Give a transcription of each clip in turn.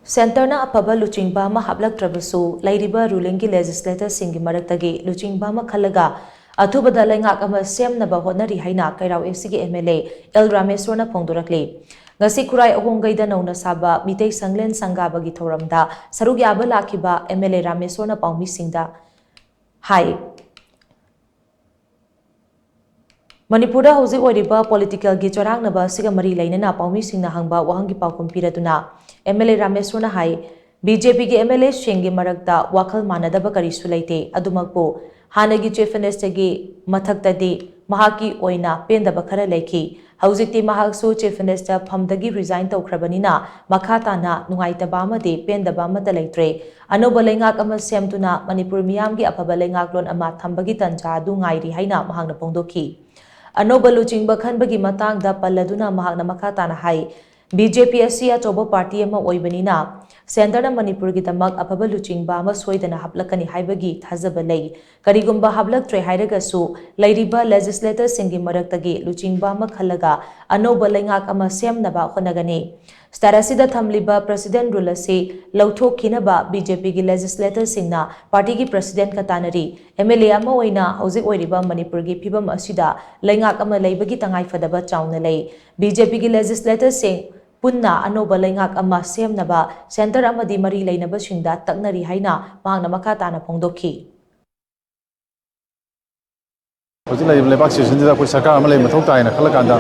Centerna aphaba Luchingba ma haplaktrabasu lairiba ruling ki legislator singi Maraktagi Luchingba ma Khallaga Athubada Leingak ama Semnaba Hotnari haina Keirao AC ki MLA L Rameshwar na phongdorakli. Ngasi kurai ahonggaida nauna saba mitei sanglen sangaba gi thoramda sarug yaba lakhiba MLA Rameshwar na paumi singda hai Manipura hausi oiriba political gi chorangnaba siga mari lainana paumi singna hangba wahangi paukum piraduna MLA Rameshwar na hai BJP ki MLA shing gi marakta wakhal manadaba karisu leite adumakpo hanagi chief minister gi mathaktadi mahaki oina pendaba khara leikhi haujikti mahaksu chief minister phamdagi resign tawkhrabanina makhatana nungaitaba amadi pendaba amata leitre anoba leingak ama semtuna Manipur miyam gi aphaba leingak lon ama thambagi tanja du ngairi haina mahangna pongdokhi Anoba Luchingba khanbagi matangda palladuna mahakna makhatana hai BJP asi achoba party ama oibanina Centerna Manipur gi tamak aphaba Luchingba ama soidana haplakani haibagi thajaba lei karigumba haplaktre hairagasu lairiba legislator singi maraktagi Luchingba ama Khallaga anoba leingak ama semnaba khonagani starasida thamliba president rule asi lauthokhinaba BJP gi legislator singna party gi president katanari MLA ama oina hauzik oiriba Manipur gi phibam asida leingak ama leibagi tangai fadaba chauna lei BJP gi legislator sing punna anoba leingak ama semnaba center amadi mari leinaba singda taknari haina mahangna makhatana phongdokhi Hojik lai lebak session da koi sarkar ama lai mathau taina khalakanda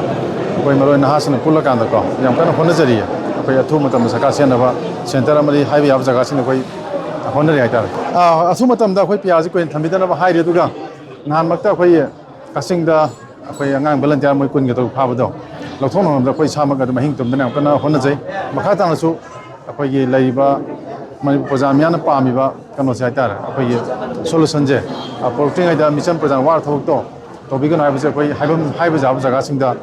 koi maroi nahasna pulakanda ko yam kana honajari koi athu matam sarkar senaba center amari highway ab jaga sin koi honari haitar athu matam da koi piaji koi thambidana ba haire duga nan makta koi kasingda koi angang volunteer moi kun ga to phabado lauthon da koi samaga da mahing tum dana kana honajai makhatana su koi gi laiba mani projamiana pamiba kano sai tar koi solution je apolting ida mission program war thok to bigan ai bse koi haibam jab jaga singda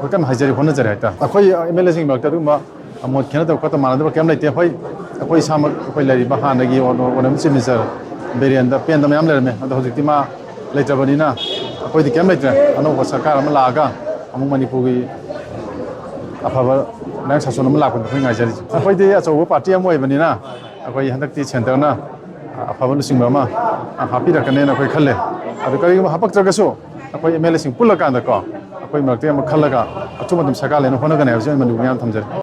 koi kan hajari hona jare ta koi MLA sing makta duma amot khena to kota manada kem lai te koi samak koi laiba hanagi onam minister berianda pen da mayam lerme ado hojikti ma leitrabanina koi di kem lai tra ano ko sarkar am laga amung Manipur gi aphaba nang sason am lakon koi ngai jari koi di acho party am oibanina koi handakti center na aphaba Luchingba ma happy rakane na koi khalle adu kari ma hapak tragasu koi MLA sing pulakanda ko koi makte am khallaga achuma dum sakale no honagane ajai manu myam thamjari